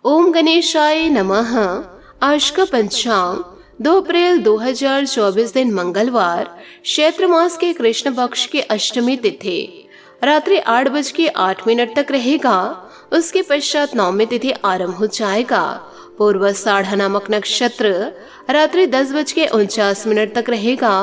ओम गणेशाय नमः। आज का पंचांग 2 अप्रैल 2024 दिन मंगलवार, चैत्र मास के कृष्ण पक्ष की अष्टमी तिथि रात्रि 8:08 तक रहेगा। उसके पश्चात नवमी तिथि आरंभ हो जाएगा। पूर्व साढ़ा नामक नक्षत्र रात्रि 10:49 तक रहेगा।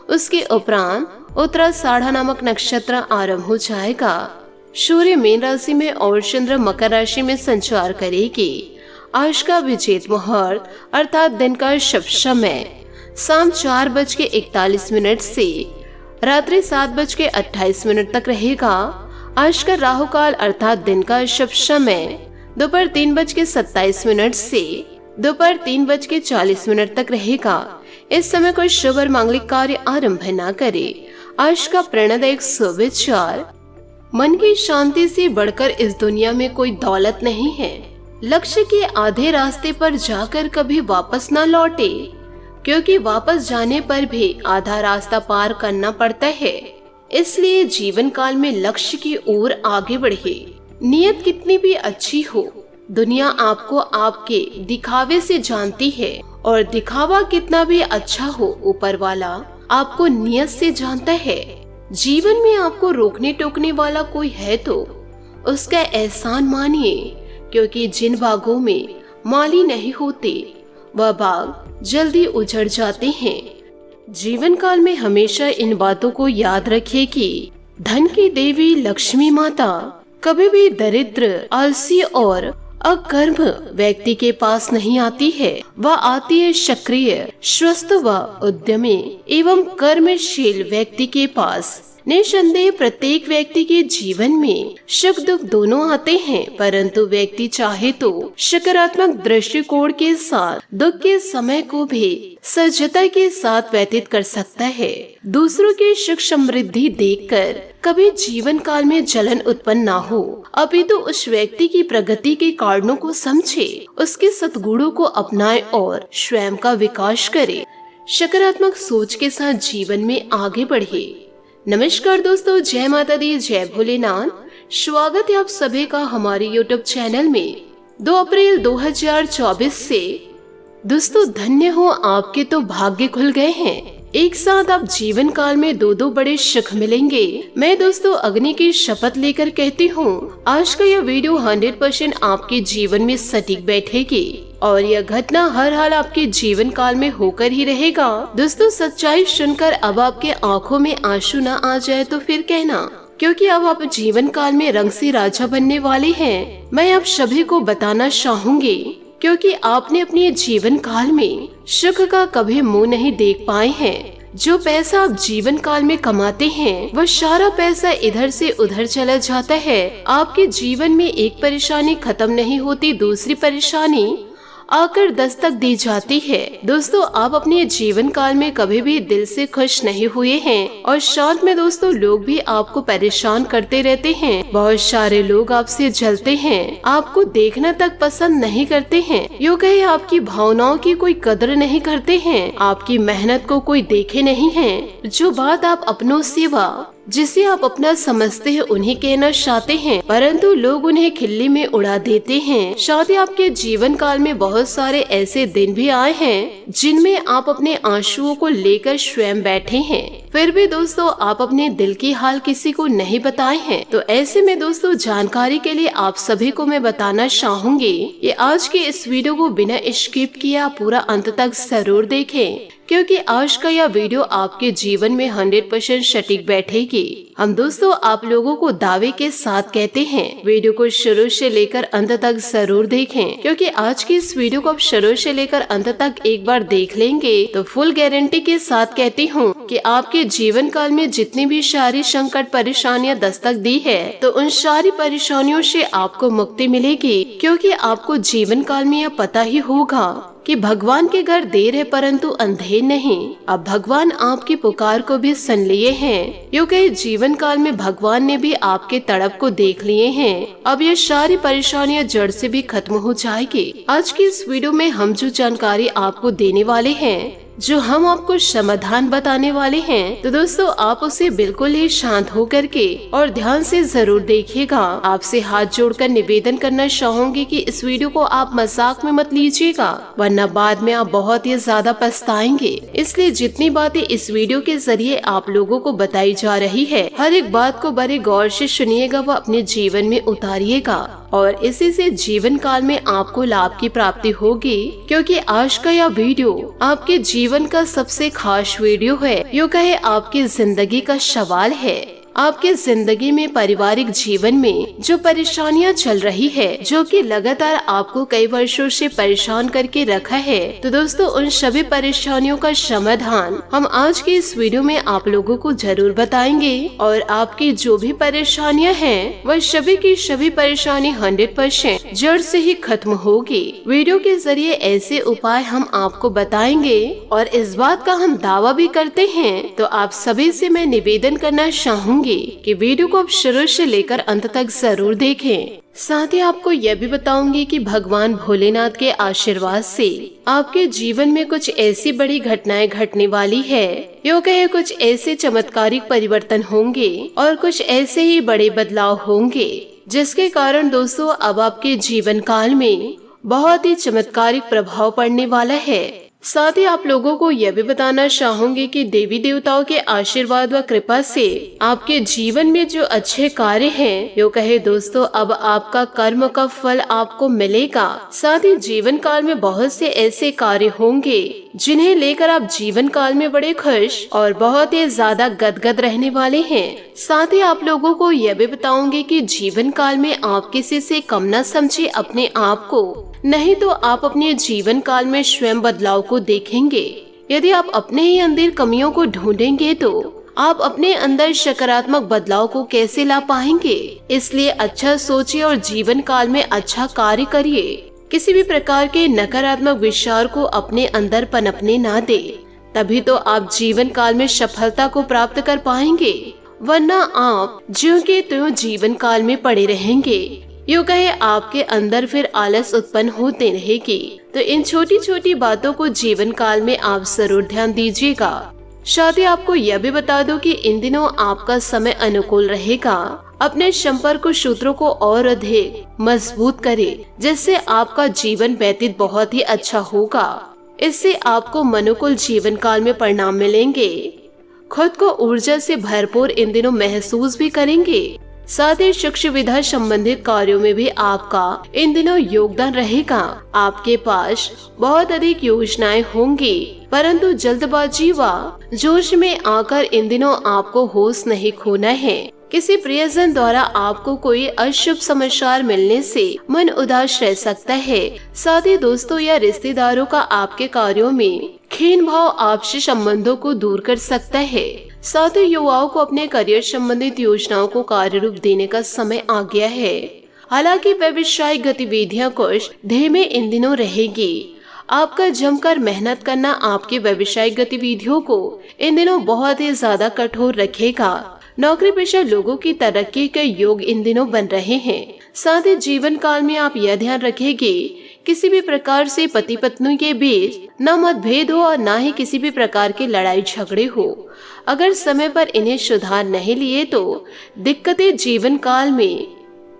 उसके उपरांत उत्तरा साढ़ा नामक नक्षत्र आरंभ हो जाएगा। सूर्य मीन राशि में और चंद्र मकर राशि में संचार करेगी। आज का विजेत मुहूर्त अर्थात दिन का शुभ समय शाम 4:41 से रात्रि 7:28 तक रहेगा। आज का राहु काल अर्थात दिन का शुभ समय दोपहर 3:27 से दोपहर 3:40 तक रहेगा। इस समय कोई शुभ और मांगलिक कार्य आरंभ न करे। आज का प्रणदायक शुभ विचार, मन की शांति से बढ़कर इस दुनिया में कोई दौलत नहीं है। लक्ष्य के आधे रास्ते पर जाकर कभी वापस न लौटे, क्योंकि वापस जाने पर भी आधा रास्ता पार करना पड़ता है। इसलिए जीवन काल में लक्ष्य की ओर आगे बढ़े। नियत कितनी भी अच्छी हो, दुनिया आपको आपके दिखावे से जानती है, और दिखावा कितना भी अच्छा हो, ऊपर वाला आपको नियत से जानता है। जीवन में आपको रोकने टोकने वाला कोई है तो उसका एहसान मानिए, क्योंकि जिन बागों में माली नहीं होते वह बाग जल्दी उजड़ जाते हैं। जीवन काल में हमेशा इन बातों को याद रखिए कि धन की देवी लक्ष्मी माता कभी भी दरिद्र, आलसी और अकर्म व्यक्ति के पास नहीं आती है। वह आती है सक्रिय, स्वस्थ व उद्यमी एवं कर्मशील व्यक्ति के पास। निसंदेह प्रत्येक व्यक्ति के जीवन में सुख दुख दोनों आते हैं, परंतु व्यक्ति चाहे तो सकारात्मक दृष्टिकोण के साथ दुख के समय को भी सजगता के साथ व्यतीत कर सकता है। दूसरों की सुख समृद्धि देखकर कभी जीवन काल में जलन उत्पन्न ना हो, अपितु उस व्यक्ति की प्रगति के कारणों को समझे, उसके सद्गुणों को अपनाए और स्वयं का विकास करे। सकारात्मक सोच के साथ जीवन में आगे बढ़े। नमस्कार दोस्तों, जय माता दी, जय भोलेनाथ। स्वागत है आप सभी का हमारे YouTube चैनल में। 2 अप्रैल 2024 से दोस्तों धन्य हो आपके तो भाग्य खुल गए हैं। एक साथ आप जीवन काल में दो बड़े सुख मिलेंगे। मैं दोस्तों अग्नि की शपथ लेकर कहती हूँ, आज का यह वीडियो 100% आपके जीवन में सटीक बैठेगी और यह घटना हर हाल आपके जीवन काल में होकर ही रहेगा। दोस्तों सच्चाई सुनकर अब आपके आंखों में आंसू न आ जाए तो फिर कहना, क्योंकि अब आप जीवन काल में रंग से राजा बनने वाले हैं। मैं आप सभी को बताना चाहूंगी, क्योंकि आपने अपने जीवन काल में सुख का कभी मुंह नहीं देख पाए हैं। जो पैसा आप जीवन काल में कमाते हैं वह सारा पैसा इधर से उधर चला जाता है। आपके जीवन में एक परेशानी खत्म नहीं होती, दूसरी परेशानी आकर दस्तक दी जाती है। दोस्तों आप अपने जीवन काल में कभी भी दिल से खुश नहीं हुए हैं, और साथ में दोस्तों लोग भी आपको परेशान करते रहते हैं। बहुत सारे लोग आपसे जलते हैं, आपको देखना तक पसंद नहीं करते हैं। यूँ कहे आपकी भावनाओं की कोई कदर नहीं करते हैं, आपकी मेहनत को कोई देखे नहीं है। जो बात आप अपनों सेवा जिसे आप अपना समझते हैं उन्हें कहना चाहते हैं, परंतु लोग उन्हें खिल्ली में उड़ा देते हैं। साथ ही आपके जीवन काल में बहुत सारे ऐसे दिन भी आए हैं जिनमें आप अपने आंसुओं को लेकर स्वयं बैठे हैं, फिर भी दोस्तों आप अपने दिल की हाल किसी को नहीं बताए हैं। तो ऐसे में दोस्तों जानकारी के लिए आप सभी को मैं बताना चाहूंगी कि आज के इस वीडियो को बिना स्किप किए आप पूरा अंत तक जरूर देखें, क्योंकि आज का यह वीडियो आपके जीवन में 100% सटीक बैठेगी। हम दोस्तों आप लोगों को दावे के साथ कहते हैं, वीडियो को शुरू से लेकर अंत तक जरूर देखें, क्योंकि आज की इस वीडियो को आप शुरू से लेकर अंत तक एक बार देख लेंगे तो फुल गारंटी के साथ कहती हूँ कि आपके जीवन काल में जितनी भी सारी संकट परेशानियाँ दस्तक दी है, तो उन सारी परेशानियों से आपको मुक्ति मिलेगी। क्योंकि आपको जीवन काल में यह पता ही होगा कि भगवान के घर देर है परंतु अंधेर नहीं। अब भगवान आपकी पुकार को भी सुन लिए हैं, क्योंकि जीवन काल में भगवान ने भी आपके तड़प को देख लिए हैं। अब ये सारी परेशानियां जड़ से भी खत्म हो जाएगी। आज की इस वीडियो में हम जो जानकारी आपको देने वाले हैं जो हम आपको समाधान बताने वाले हैं, तो दोस्तों आप उसे बिल्कुल ही शांत होकर के और ध्यान से जरूर देखिएगा। आपसे हाथ जोड़कर निवेदन करना चाहूंगी कि इस वीडियो को आप मजाक में मत लीजिएगा, वरना बाद में आप बहुत ही ज्यादा पछताएंगे। इसलिए जितनी बातें इस वीडियो के जरिए आप लोगों को बताई जा रही है, हर एक बात को बड़े गौर से सुनिएगा व अपने जीवन में उतारिएगा और इसी से जीवन काल में आपको लाभ की प्राप्ति होगी। क्योंकि आज का यह वीडियो आपके जीवन का सबसे खास वीडियो है, यूँ कहे आपकी जिंदगी का सवाल है। आपके जिंदगी में पारिवारिक जीवन में जो परेशानियां चल रही है, जो कि लगातार आपको कई वर्षों से परेशान करके रखा है, तो दोस्तों उन सभी परेशानियों का समाधान हम आज के इस वीडियो में आप लोगों को जरूर बताएंगे। और आपकी जो भी परेशानियां हैं, वह सभी की सभी परेशानी 100% जड़ से ही खत्म होगी। वीडियो के जरिए ऐसे उपाय हम आपको बताएंगे और इस बात का हम दावा भी करते हैं। तो आप सभी से मैं निवेदन करना चाहूँगी कि वीडियो को आप शुरू से लेकर अंत तक जरूर देखें। साथ ही आपको यह भी बताऊंगी कि भगवान भोलेनाथ के आशीर्वाद से आपके जीवन में कुछ ऐसी बड़ी घटनाएं घटने वाली है, यूँ कहे कुछ ऐसे चमत्कारिक परिवर्तन होंगे और कुछ ऐसे ही बड़े बदलाव होंगे, जिसके कारण दोस्तों अब आपके जीवन काल में बहुत ही चमत्कारिक प्रभाव पड़ने वाला है। साथ ही आप लोगों को यह भी बताना चाहूंगी कि देवी देवताओं के आशीर्वाद व कृपा से आपके जीवन में जो अच्छे कार्य हैं, यूँ कहे दोस्तों अब आपका कर्म का फल आपको मिलेगा। साथ ही जीवन काल में बहुत से ऐसे कार्य होंगे जिन्हें लेकर आप जीवन काल में बड़े खुश और बहुत ही ज्यादा गदगद रहने वाले हैं। साथ ही आप लोगों को यह भी बताऊंगी कि जीवन काल में आप किसी से कम न समझे अपने आप को, नहीं तो आप अपने जीवन काल में स्वयं बदलाव को देखेंगे। यदि आप अपने ही अंदर कमियों को ढूंढेंगे तो आप अपने अंदर सकारात्मक बदलाव को कैसे ला पाएंगे। इसलिए अच्छा सोचिए और जीवन काल में अच्छा कार्य करिए। किसी भी प्रकार के नकारात्मक विचार को अपने अंदर पनपने ना दे, तभी तो आप जीवन काल में सफलता को प्राप्त कर पाएंगे, वरना आप ज्यों के त्यों जीवन काल में पड़े रहेंगे। यूँ कहे आपके अंदर फिर आलस उत्पन्न होते रहेगी। तो इन छोटी छोटी बातों को जीवन काल में आप जरूर ध्यान दीजिएगा। साथ ही आपको यह भी बता दो कि इन दिनों आपका समय अनुकूल रहेगा। अपने संपर्क सूत्रों को और अधिक मजबूत करें, जिससे आपका जीवन व्यतीत बहुत ही अच्छा होगा। इससे आपको अनुकूल जीवन काल में परिणाम मिलेंगे। खुद को ऊर्जा से भरपूर इन दिनों महसूस भी करेंगे। साथ ही शिक्षा विधा संबंधित कार्यों में भी आपका इन दिनों योगदान रहेगा। आपके पास बहुत अधिक योजनाएं होंगी, परंतु जल्दबाजी व जोश में आकर इन दिनों आपको होश नहीं खोना है। किसी प्रियजन द्वारा आपको कोई अशुभ समाचार मिलने से मन उदास रह सकता है। साथ ही दोस्तों या रिश्तेदारों का आपके कार्यों में खीन भाव आपसी संबंधों को दूर कर सकता है। साथ ही युवाओं को अपने करियर संबंधित योजनाओं को कार्य रूप देने का समय आ गया है। हालांकि व्यवसायिक गतिविधियां कुछ धीमे इन दिनों रहेगी। आपका जमकर मेहनत करना आपके व्यवसायिक गतिविधियों को इन दिनों बहुत ही ज्यादा कठोर रखेगा। नौकरी पेशा लोगों की तरक्की के योग इन दिनों बन रहे हैं। साथ ही जीवन काल में आप यह ध्यान रखेंगे, किसी भी प्रकार से पति पत्नी के बीच न मतभेद हो और न ही किसी भी प्रकार के लड़ाई झगड़े हो। अगर समय पर इन्हें सुधार नहीं लिए तो दिक्कतें जीवन काल में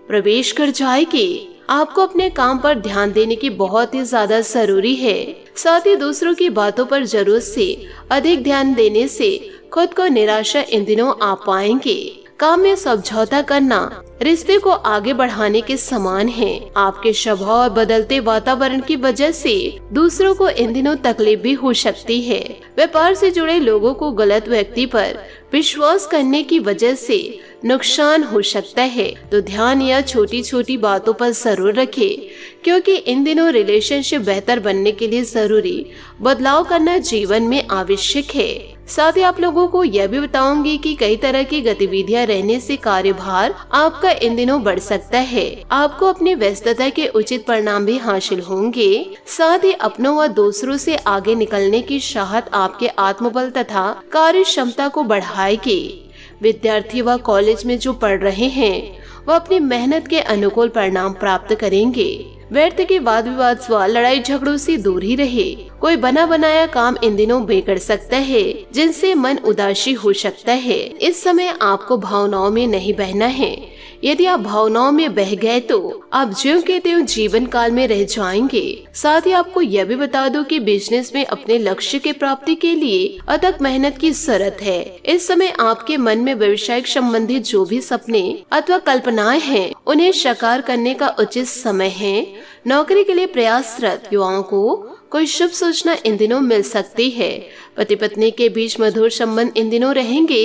प्रवेश कर जाएगी। आपको अपने काम पर ध्यान देने की बहुत ही ज्यादा जरूरी है। साथ ही दूसरों की बातों पर जरूरत से अधिक ध्यान देने से खुद को निराशा इन दिनों आप पाएंगे। काम में समझौता करना रिश्ते को आगे बढ़ाने के समान है। आपके स्वभाव और बदलते वातावरण की वजह से दूसरों को इन दिनों तकलीफ भी हो सकती है। व्यापार से जुड़े लोगों को गलत व्यक्ति पर विश्वास करने की वजह से नुकसान हो सकता है। तो ध्यान यह छोटी छोटी बातों पर जरूर रखें, क्योंकि इन दिनों रिलेशनशिप बेहतर बनने के लिए जरूरी बदलाव करना जीवन में आवश्यक है। साथ ही आप लोगों को यह भी बताऊंगी कि कई तरह की गतिविधियां रहने से कार्यभार आपका इन दिनों बढ़ सकता है। आपको अपनी व्यस्तता के उचित परिणाम भी हासिल होंगे। साथ ही अपनों व दूसरों से आगे निकलने की चाहत आपके आत्मबल तथा कार्य क्षमता को बढ़ाएगी। विद्यार्थी व कॉलेज में जो पढ़ रहे हैं वह अपनी मेहनत के अनुकूल परिणाम प्राप्त करेंगे। व्यर्थ के वाद विवाद व लड़ाई झगड़ों से दूर ही रहे। कोई बना बनाया काम इन दिनों बिगड़ सकता है, जिनसे मन उदासी हो सकता है। इस समय आपको भावनाओं में नहीं बहना है। यदि आप भावनाओं में बह गए तो आप ज्यों के त्यों जीवन काल में रह जाएंगे। साथ ही आपको यह भी बता दूं कि बिजनेस में अपने लक्ष्य की प्राप्ति के लिए अथक मेहनत की जरूरत है। इस समय आपके मन में व्यवसायिक संबंधित जो भी सपने अथवा कल्पनाएं हैं, उन्हें साकार करने का उचित समय है। नौकरी के लिए प्रयासरत युवाओं को कोई शुभ सूचना इन दिनों मिल सकती है। पति पत्नी के बीच मधुर संबंध इन दिनों रहेंगे।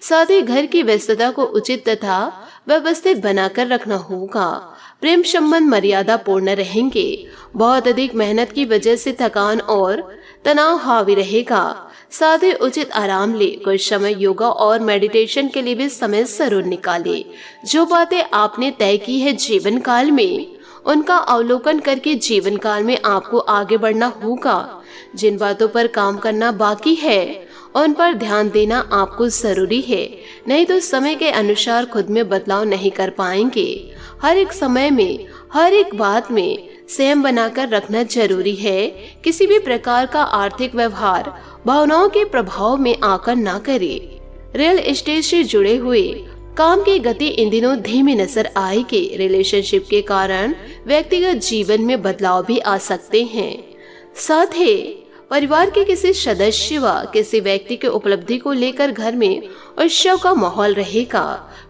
साथ ही घर की व्यस्तता को उचित तथा व्यवस्थित बनाकर रखना होगा। प्रेम संबंध मर्यादा पूर्ण रहेंगे। बहुत अधिक मेहनत की वजह से थकान और तनाव हावी रहेगा। साथ ही उचित आराम ले। कुछ समय योगा और मेडिटेशन के लिए भी समय जरूर निकाले। जो बातें आपने तय की है जीवन काल में, उनका अवलोकन करके जीवन काल में आपको आगे बढ़ना होगा। जिन बातों पर काम करना बाकी है, उन पर ध्यान देना आपको जरूरी है, नहीं तो समय के अनुसार खुद में बदलाव नहीं कर पाएंगे। हर एक समय में, हर एक बात में संयम बनाकर रखना जरूरी है। किसी भी प्रकार का आर्थिक व्यवहार भावनाओं के प्रभाव में आकर ना करे। रियल एस्टेट से जुड़े हुए काम की गति इन दिनों धीमी नजर आएगी। रिलेशनशिप के कारण व्यक्तिगत जीवन में बदलाव भी आ सकते हैं। साथ ही परिवार के किसी सदस्य व किसी व्यक्ति के उपलब्धि को लेकर घर में उत्सव का माहौल रहेगा।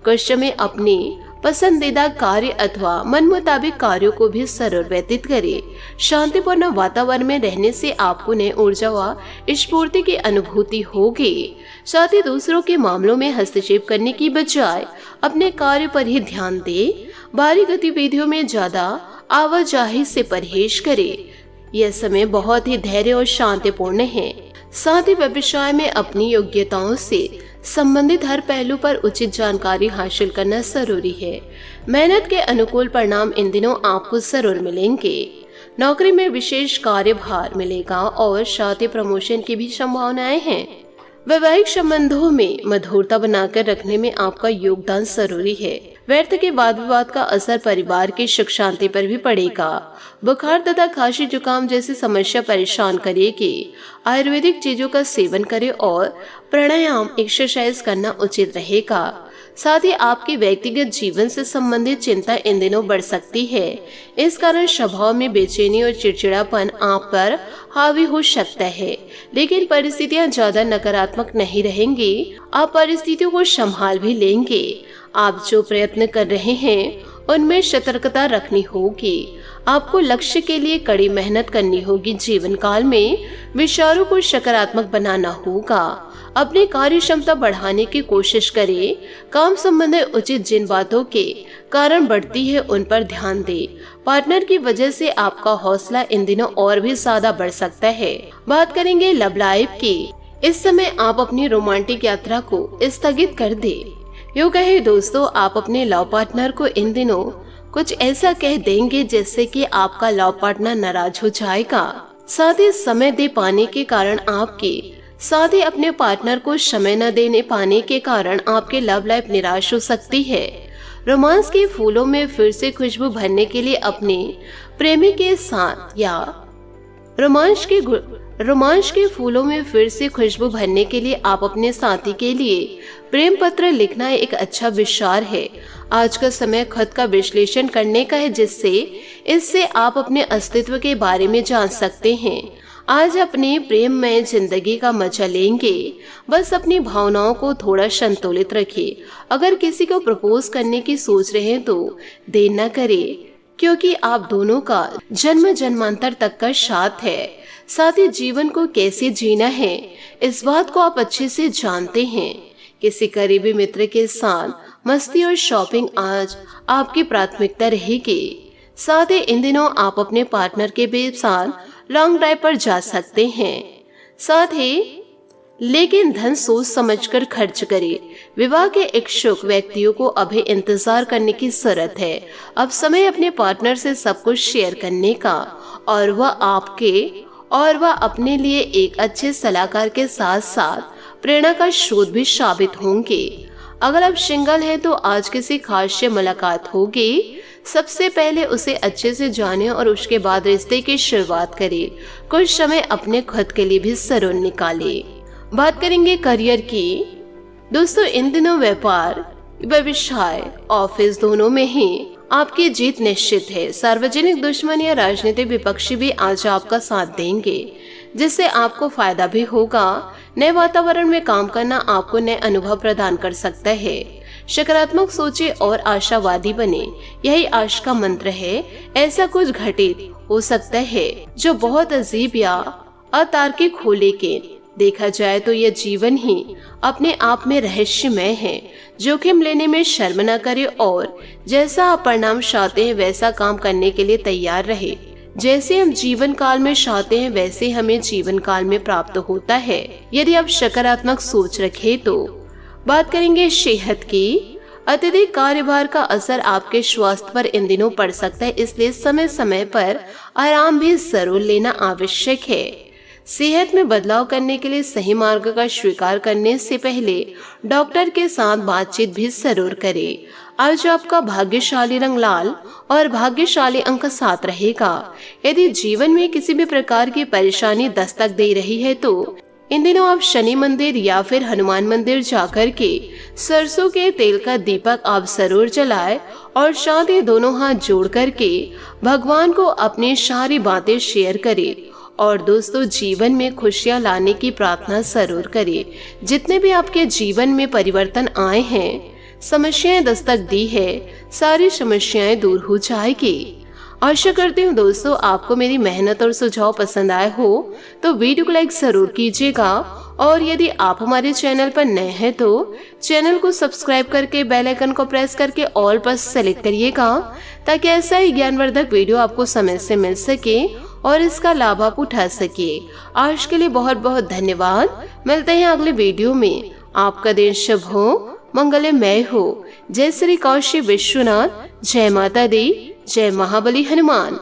कुछ समय अपनी पसंदीदा कार्य अथवा मन मुताबिक कार्यों को भी जरूर व्यतीत करे। शांतिपूर्ण वातावरण में रहने से आपको नई ऊर्जा व स्फूर्ति की अनुभूति होगी। साथ ही दूसरों के मामलों में हस्तक्षेप करने की बजाय अपने कार्य पर ही ध्यान दे। बाहरी गतिविधियों में ज्यादा आवाजाही से परहेज करे। यह समय बहुत ही धैर्य और शांतिपूर्ण है। साथ ही व्यवसाय में अपनी योग्यताओं से संबंधित हर पहलू पर उचित जानकारी हासिल करना जरूरी है। मेहनत के अनुकूल परिणाम इन दिनों आपको जरूर मिलेंगे। नौकरी में विशेष कार्यभार मिलेगा और साथ ही प्रमोशन की भी संभावनाएं हैं। वैवाहिक संबंधों में मधुरता बनाकर रखने में आपका योगदान जरूरी है। व्यर्थ के वाद विवाद का असर परिवार की सुख शांति पर भी पड़ेगा। बुखार तथा खांसी जुकाम जैसी समस्या परेशान करेगी। आयुर्वेदिक चीजों का सेवन करें और प्राणायाम एक्सरसाइज करना उचित रहेगा। साथ ही आपके व्यक्तिगत जीवन से संबंधित चिंता इन दिनों बढ़ सकती है। इस कारण स्वभाव में बेचैनी और चिड़चिड़ापन आप पर हावी हो सकता है, लेकिन परिस्थितियां ज्यादा नकारात्मक नहीं रहेंगी। आप परिस्थितियों को संभाल भी लेंगे। आप जो प्रयत्न कर रहे हैं उनमें सतर्कता रखनी होगी। आपको लक्ष्य के लिए कड़ी मेहनत करनी होगी। जीवन काल में विचारों को सकारात्मक बनाना होगा। अपनी कार्य क्षमता बढ़ाने की कोशिश करें। काम संबंधी उचित जिन बातों के कारण बढ़ती है उन पर ध्यान दें। पार्टनर की वजह से आपका हौसला इन दिनों और भी ज्यादा बढ़ सकता है। बात करेंगे लव लाइफ की। इस समय आप अपनी रोमांटिक यात्रा को स्थगित कर दें। यूँ कहे दोस्तों, आप अपने लव पार्टनर को इन दिनों कुछ ऐसा कह देंगे जिससे कि आपका लव पार्टनर नाराज हो जाएगा। साथ ही समय दे पाने के कारण अपने पार्टनर को समय न देने पाने के कारण आपके लव लाइफ निराश हो सकती है। रोमांस के फूलों में फिर से खुशबू भरने के लिए अपने प्रेमी के साथ या रोमांस के फूलों में फिर से खुशबू भरने के लिए आप अपने साथी के लिए प्रेम पत्र लिखना एक अच्छा विचार है। आज का समय खुद का विश्लेषण करने का है, इससे आप अपने अस्तित्व के बारे में जान सकते हैं। आज अपनी प्रेममय जिंदगी का मजा लेंगे। बस अपनी भावनाओं को थोड़ा संतुलित रखिए। अगर किसी को प्रपोज करने की सोच रहे हैं तो देर न करें, क्योंकि आप दोनों का जन्म जन्मांतर तक का साथ है। साथ ही जीवन को कैसे जीना है इस बात को आप अच्छे से जानते हैं। किसी करीबी मित्र के साथ मस्ती और शॉपिंग आज आपकी प्राथमिकता रहेगी। साथ ही इन दिनों आप अपने पार्टनर के साथ लॉन्ग ड्राइव पर जा सकते हैं। साथ ही लेकिन धन सोच समझकर खर्च करें। विवाह के इच्छुक व्यक्तियों को अभी इंतजार करने की जरूरत है। अब समय अपने पार्टनर से सब कुछ शेयर करने का और वह अपने लिए एक अच्छे सलाहकार के साथ साथ प्रेरणा का स्रोत भी साबित होंगे। अगर आप सिंगल हैं तो आज किसी खास से मुलाकात होगी। सबसे पहले उसे अच्छे से जाने और उसके बाद रिश्ते की शुरुआत करें। कुछ समय अपने खुद के लिए भी जरूर निकाले। बात करेंगे करियर की। दोस्तों, इन दिनों व्यापार, व्यवसाय, ऑफिस दोनों में ही आपकी जीत निश्चित है। सार्वजनिक दुश्मन या राजनीतिक विपक्षी भी आज आपका साथ देंगे, जिससे आपको फायदा भी होगा। नए वातावरण में काम करना आपको नए अनुभव प्रदान कर सकता है। सकारात्मक सोचे और आशावादी बने, यही आज का मंत्र है। ऐसा कुछ घटित हो सकता है जो बहुत अजीब या अतार्किक हो, लेकिन देखा जाए तो यह जीवन ही अपने आप में रहस्यमय है। जोखिम लेने में शर्म न करें और जैसा आप परिणाम चाहते हैं वैसा काम करने के लिए तैयार रहे। जैसे हम जीवन काल में चाहते हैं वैसे हमें जीवन काल में प्राप्त होता है, यदि आप सकारात्मक सोच रखें तो। बात करेंगे सेहत की। अत्यधिक कार्यभार का असर आपके स्वास्थ्य पर इन दिनों पड़ सकता है, इसलिए समय समय पर आराम भी जरूर लेना आवश्यक है। सेहत में बदलाव करने के लिए सही मार्ग का स्वीकार करने से पहले डॉक्टर के साथ बातचीत भी जरूर करें। आज आपका भाग्यशाली रंग लाल और भाग्यशाली अंक 7 रहेगा। यदि जीवन में किसी भी प्रकार की परेशानी दस्तक दे रही है तो इन दिनों आप शनि मंदिर या फिर हनुमान मंदिर जाकर के सरसों के तेल का दीपक आप जरूर जलाएं और साथ ही दोनों हाथ जोड़ करके भगवान को अपनी सारी बातें शेयर करें। और दोस्तों, जीवन में खुशियां लाने की प्रार्थना जरूर करें। जितने भी आपके जीवन में परिवर्तन आए हैं, समस्याएं दस्तक दी है, सारी समस्याएं दूर हो जाएगी। आशा करती हूँ दोस्तों आपको मेरी मेहनत और सुझाव पसंद आए हो तो वीडियो को लाइक जरूर कीजिएगा। और यदि आप हमारे चैनल पर नए हैं तो चैनल को सब्सक्राइब करके बेल आइकन को प्रेस करके ऑल पर सेलेक्ट करिएगा, ताकि ऐसा ही ज्ञानवर्धक वीडियो आपको समय से मिल सके और इसका लाभ आप उठा सके। आज के लिए बहुत बहुत धन्यवाद। मिलते हैं अगले वीडियो में। आपका दिन शुभ हो, मंगलमय हो। जय श्री काशी विश्वनाथ, जय माता दी, जय महाबली हनुमान।